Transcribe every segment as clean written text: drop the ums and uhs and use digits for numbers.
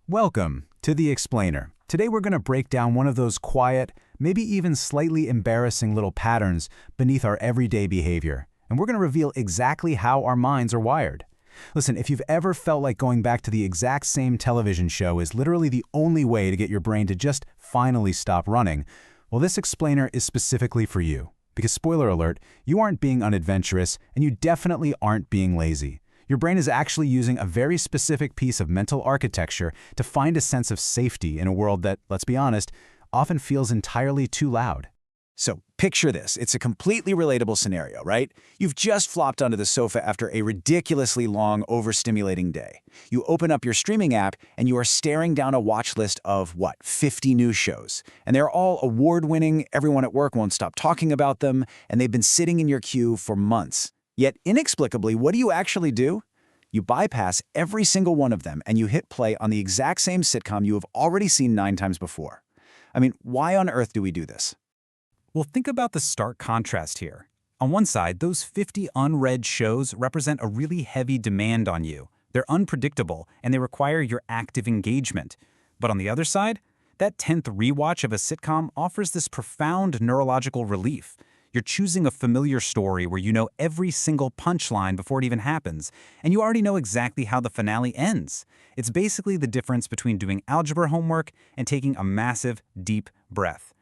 Welcome to The Explainer. Today we're going to break down one of those quiet, maybe even slightly embarrassing little patterns beneath our everyday behavior. And we're going to reveal exactly how our minds are wired. Listen, if you've ever felt like going back to the exact same television show is literally the only way to get your brain to just finally stop running, well, this explainer is specifically for you. Because spoiler alert, you aren't being unadventurous and you definitely aren't being lazy. Your brain is actually using a very specific piece of mental architecture to find a sense of safety in a world that, let's be honest, often feels entirely too loud. So picture this. It's a completely relatable scenario, right? You've just flopped onto the sofa after a ridiculously long, overstimulating day. You open up your streaming app and you are staring down a watch list of, 50 new shows. And they're all award-winning, everyone at work won't stop talking about them, and they've been sitting in your queue for months. Yet, inexplicably, what do you actually do? You bypass every single one of them and you hit play on the exact same sitcom you have already seen 9 times before. I mean, why on earth do we do this? Well, think about the stark contrast here. On one side, those 50 unread shows represent a really heavy demand on you. They're unpredictable, and they require your active engagement. But on the other side, that 10th rewatch of a sitcom offers this profound neurological relief. You're choosing a familiar story where you know every single punchline before it even happens, and you already know exactly how the finale ends. It's basically the difference between doing algebra homework and taking a massive, deep breath.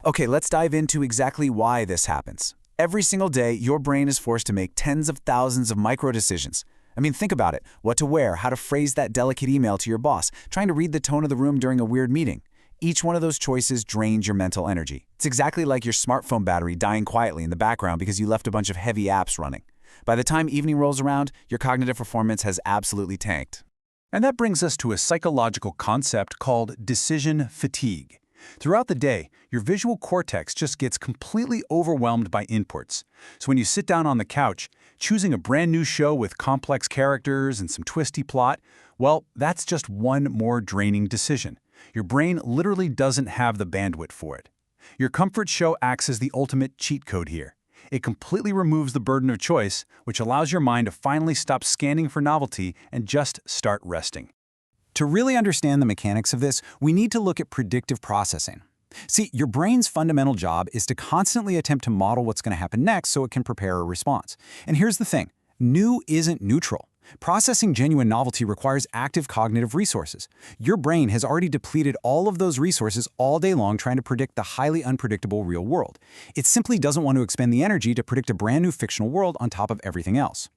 Okay, let's dive into exactly why this happens. Every single day, your brain is forced to make tens of thousands of micro decisions. I mean, think about it. What to wear, how to phrase that delicate email to your boss, trying to read the tone of the room during a weird meeting. Each one of those choices drains your mental energy. It's exactly like your smartphone battery dying quietly in the background because you left a bunch of heavy apps running. By the time evening rolls around, your cognitive performance has absolutely tanked. And that brings us to a psychological concept called decision fatigue. Throughout the day, your visual cortex just gets completely overwhelmed by inputs. So when you sit down on the couch, choosing a brand new show with complex characters and some twisty plot, well, that's just one more draining decision. Your brain literally doesn't have the bandwidth for it. Your comfort show acts as the ultimate cheat code here. It completely removes the burden of choice, which allows your mind to finally stop scanning for novelty and just start resting. To really understand the mechanics of this, we need to look at predictive processing. See, your brain's fundamental job is to constantly attempt to model what's going to happen next so it can prepare a response. And here's the thing, new isn't neutral. Processing genuine novelty requires active cognitive resources. Your brain has already depleted all of those resources all day long trying to predict the highly unpredictable real world. It simply doesn't want to expend the energy to predict a brand new fictional world on top of everything else.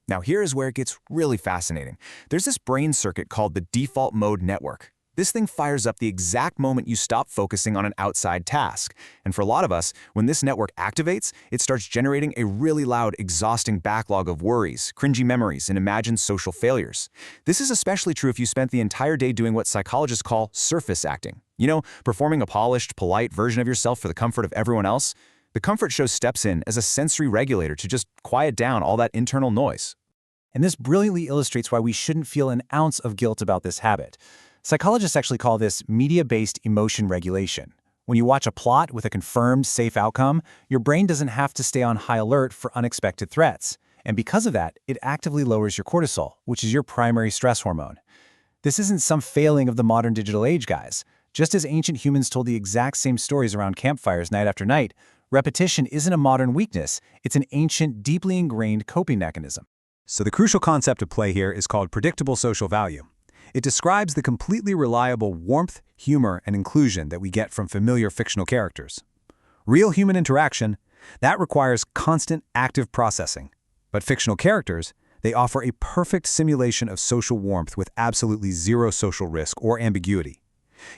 Now here's where it gets really fascinating. There's this brain circuit called the default mode network. This thing fires up the exact moment you stop focusing on an outside task. And for a lot of us, when this network activates, it starts generating a really loud, exhausting backlog of worries, cringy memories, and imagined social failures. This is especially true if you spent the entire day doing what psychologists call surface acting. You know, performing a polished, polite version of yourself for the comfort of everyone else. The comfort show steps in as a sensory regulator to just quiet down all that internal noise. And this brilliantly illustrates why we shouldn't feel an ounce of guilt about this habit. Psychologists actually call this media-based emotion regulation. When you watch a plot with a confirmed safe outcome, your brain doesn't have to stay on high alert for unexpected threats. And because of that, it actively lowers your cortisol, which is your primary stress hormone. This isn't some failing of the modern digital age, guys. Just as ancient humans told the exact same stories around campfires night after night, repetition isn't a modern weakness. It's an ancient, deeply ingrained coping mechanism. So the crucial concept at play here is called predictable social value. It describes the completely reliable warmth, humor, and inclusion that we get from familiar fictional characters. Real human interaction, that requires constant active processing. But fictional characters, they offer a perfect simulation of social warmth with absolutely zero social risk or ambiguity.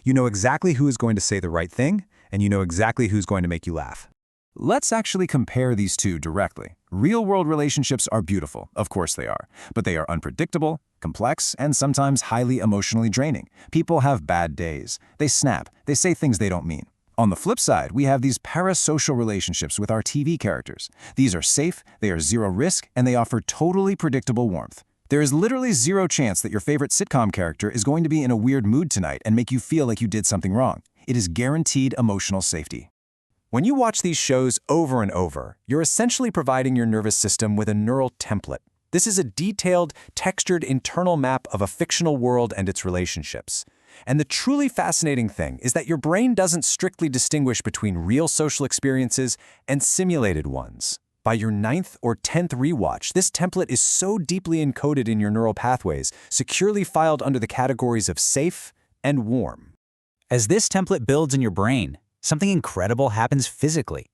You know exactly who is going to say the right thing, and you know exactly who's going to make you laugh. Let's actually compare these two directly. Real-world relationships are beautiful, of course they are, but they are unpredictable, complex, and sometimes highly emotionally draining. People have bad days. They snap. They say things they don't mean. On the flip side, we have these parasocial relationships with our TV characters. These are safe, they are zero risk, and they offer totally predictable warmth. There is literally zero chance that your favorite sitcom character is going to be in a weird mood tonight and make you feel like you did something wrong. It is guaranteed emotional safety. When you watch these shows over and over, you're essentially providing your nervous system with a neural template. This is a detailed, textured internal map of a fictional world and its relationships. And the truly fascinating thing is that your brain doesn't strictly distinguish between real social experiences and simulated ones. By your 9th or 10th rewatch, this template is so deeply encoded in your neural pathways, securely filed under the categories of safe and warm. As this template builds in your brain, something incredible happens physically.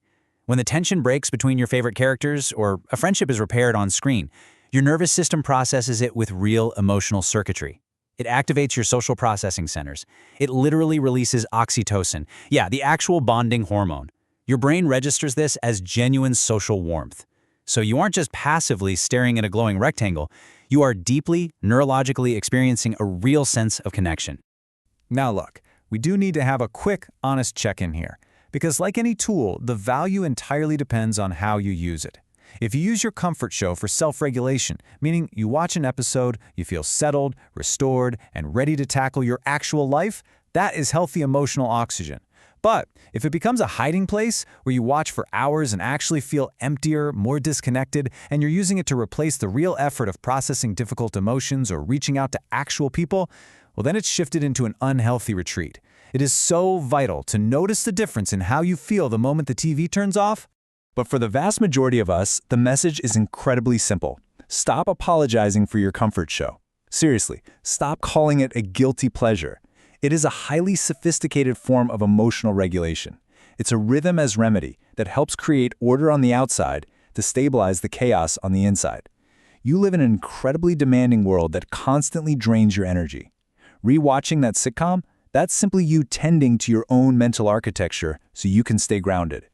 When the tension breaks between your favorite characters or a friendship is repaired on screen, your nervous system processes it with real emotional circuitry. It activates your social processing centers. It literally releases oxytocin, yeah, the actual bonding hormone. Your brain registers this as genuine social warmth. So you aren't just passively staring at a glowing rectangle, you are deeply, neurologically experiencing a real sense of connection. Now look, we do need to have a quick, honest check-in here. Because like any tool, the value entirely depends on how you use it. If you use your comfort show for self-regulation, meaning you watch an episode, you feel settled, restored, and ready to tackle your actual life, that is healthy emotional oxygen. But if it becomes a hiding place where you watch for hours and actually feel emptier, more disconnected, and you're using it to replace the real effort of processing difficult emotions or reaching out to actual people, well, then it's shifted into an unhealthy retreat. It is so vital to notice the difference in how you feel the moment the TV turns off. But for the vast majority of us, the message is incredibly simple. Stop apologizing for your comfort show. Seriously, stop calling it a guilty pleasure. It is a highly sophisticated form of emotional regulation. It's a rhythm as remedy that helps create order on the outside to stabilize the chaos on the inside. You live in an incredibly demanding world that constantly drains your energy. Rewatching that sitcom, that's simply you tending to your own mental architecture so you can stay grounded.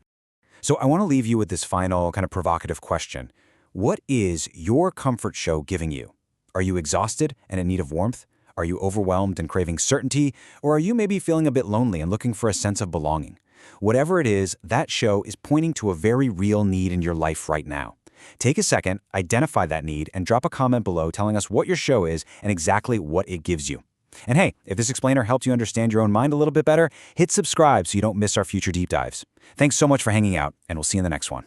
So I want to leave you with this final kind of provocative question. What is your comfort show giving you? Are you exhausted and in need of warmth? Are you overwhelmed and craving certainty? Or are you maybe feeling a bit lonely and looking for a sense of belonging? Whatever it is, that show is pointing to a very real need in your life right now. Take a second, identify that need, and drop a comment below telling us what your show is and exactly what it gives you. And hey, if this explainer helped you understand your own mind a little bit better, hit subscribe so you don't miss our future deep dives. Thanks so much for hanging out, and we'll see you in the next one.